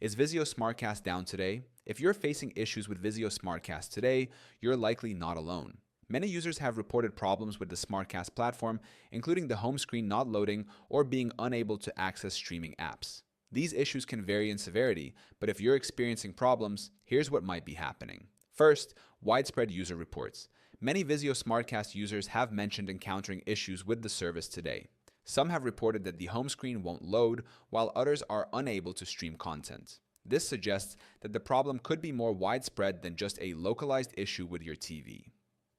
Is Vizio SmartCast down today? If you're facing issues with Vizio SmartCast today, you're likely not alone. Many users have reported problems with the SmartCast platform, including the home screen not loading or being unable to access streaming apps. These issues can vary in severity, but if you're experiencing problems, here's what might be happening. First, widespread user reports. Many Vizio SmartCast users have mentioned encountering issues with the service today. Some have reported that the home screen won't load, while others are unable to stream content. This suggests that the problem could be more widespread than just a localized issue with your TV.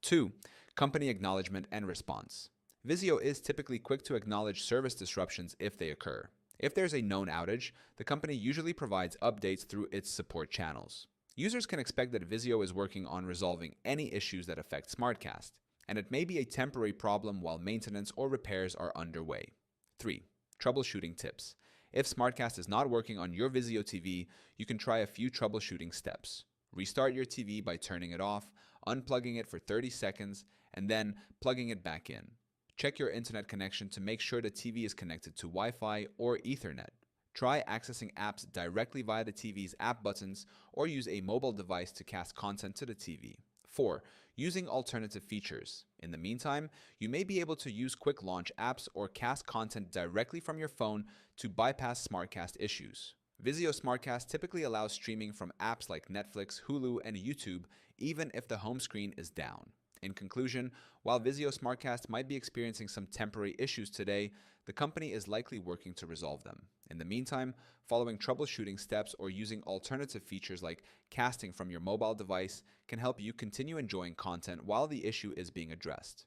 2. Company acknowledgement and response. Vizio is typically quick to acknowledge service disruptions if they occur. If there's a known outage, the company usually provides updates through its support channels. Users can expect that Vizio is working on resolving any issues that affect SmartCast, and it may be a temporary problem while maintenance or repairs are underway. 3. Troubleshooting tips. If SmartCast is not working on your Vizio TV, you can try a few troubleshooting steps. Restart your TV by turning it off, unplugging it for 30 seconds, and then plugging it back in. Check your internet connection to make sure the TV is connected to Wi-Fi or Ethernet. Try accessing apps directly via the TV's app buttons or use a mobile device to cast content to the TV. 4. Using alternative features. In the meantime, you may be able to use quick launch apps or cast content directly from your phone to bypass SmartCast issues. Vizio SmartCast typically allows streaming from apps like Netflix, Hulu, and YouTube, even if the home screen is down. In conclusion, while Vizio SmartCast might be experiencing some temporary issues today, the company is likely working to resolve them. In the meantime, following troubleshooting steps or using alternative features like casting from your mobile device can help you continue enjoying content while the issue is being addressed.